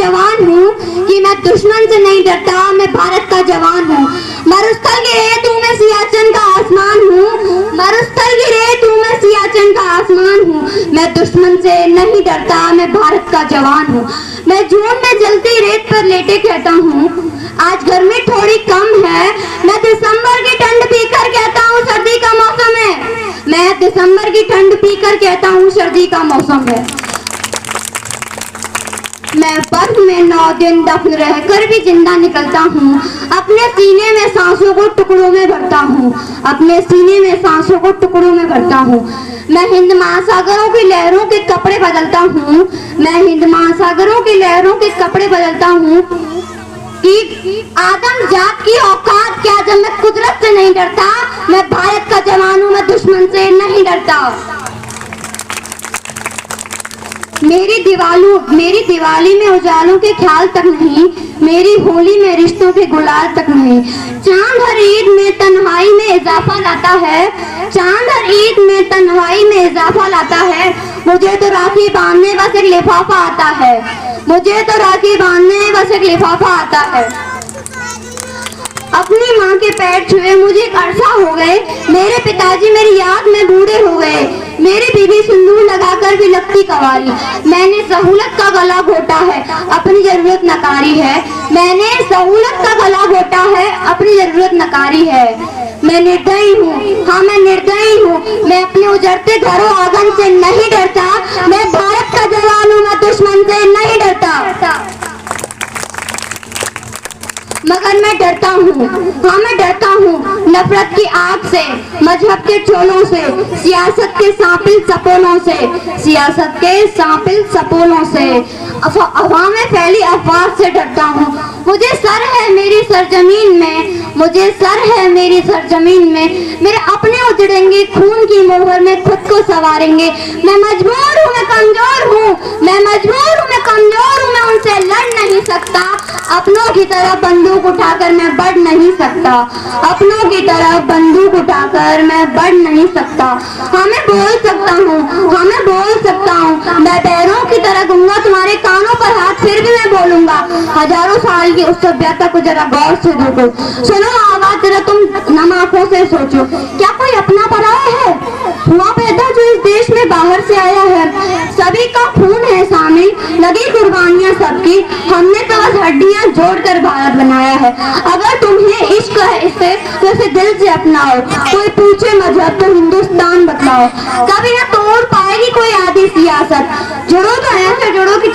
जवान हूँ कि मैं दुश्मन से नहीं डरता, मैं भारत का जवान हूँ। मरुस्थल की रेत हूँ मैं, सियाचिन का आसमान हूँ। मरुस्थल की रेत हूँ मैं, सियाचिन का आसमान हूँ। मैं दुश्मन से नहीं डरता, मैं भारत का जवान हूँ। मैं जून में जलती रेत पर लेटे कहता हूँ आज गर्मी थोड़ी कम है। मैं दिसंबर की ठंड पीकर कहता हूँ सर्दी का मौसम है। मैं दिसंबर की ठंड पीकर कहता हूँ सर्दी का मौसम है। मैं बर्फ में 9 दिन दफन रहकर भी जिंदा निकलता हूँ। अपने सीने में सांसों को टुकड़ों में भरता हूँ। अपने सीने में सांसों को टुकड़ों में भरता हूँ। मैं हिंद महासागरों की लहरों के कपड़े बदलता हूँ। मैं हिंद महासागरों की लहरों के कपड़े बदलता हूँ कि आदम जात की औकात क्या, जब मैं कुदरत से नहीं डरता। मैं भारत का जवान हूँ, मैं दुश्मन से नहीं डरता। मेरी दिवाली में उजालों के ख्याल तक नहीं, मेरी होली में रिश्तों के गुलाल तक नहीं। चांद हर ईद में तन्हाई में इजाफा लाता है। चांद हर ईद में तन्हाई में इजाफा लाता है। मुझे तो राखी बांधने बस एक लिफाफा आता है। मुझे तो राखी बांधने बस एक लिफाफा आता है। अपनी माँ के पैर छुए मुझे एक अरसा हो गए। मेरे पिताजी मेरी याद में बूढ़े हो गए। मेरी बीवी सिंदूर लगाकर भी लगती कवारी। मैंने सहूलत का गला घोटा है, अपनी जरूरत नकारी है। मैंने सहूलत का गला घोटा है, अपनी जरूरत नकारी है। मैं निर्दयी हूँ, हाँ मैं निर्दयी हूँ। मैं अपने उजड़ते घरों आंगन से नहीं डरता। मैं भारत का जवान हूँ, मैं दुश्मन से नहीं डरता। मगर मैं डरता हूँ, हाँ मैं डरता हूँ नफरत की आग से, मजहब के चोलों से, सियासत के सांपिल सपोलों से, सियासत के सांपिल सपोलों से, अफवाह में फैली अफवाह से डरता हूँ। मुझे सर है मेरी सरजमीन में, मुझे सर है मेरी सरजमीन में। मेरे अपने उजड़ेंगे खून की मोहर में खुद को सवारेंगे। मैं मजबूर हूँ, मैं कमजोर हूँ। मैं मजबूर हूँ, मैं कमजोर हूँ। मैं उनसे लड़ नहीं सकता। अपनों की तरफ बंदूक उठाकर मैं बढ़ नहीं सकता। अपनों की तरफ बंदूक उठाकर मैं बढ़ नहीं सकता। हाँ मैं बोल सकता हूँ, हाँ मैं बोल सकता हूँ। मैं पैरों की तरह दूंगा तुम्हारे कानों पर हाथ, फिर भी मैं बोलूंगा। हजारों साल की उस सभ्यता को जरा गौर से देखो, सुनो आवाज जरा तुम नम आंखों से सोचो। क्या कोई अपना पराया है हुआ पैदा जो इस देश में बाहर से आया है? सभी का खून है शामिल, लगी कुर्बानियां सबकी। हमने तो बस हड्डियां जोड़कर भारत बनाया है। अगर तुम्हें इश्क है इससे तो इसे दिल से अपनाओ। कोई पूछे मजहब तो हिंदुस्तान बतलाओ। कभी न तोड़ पाएगी कोई आधी सियासत। जुड़ो तो ऐसे जुड़ो कि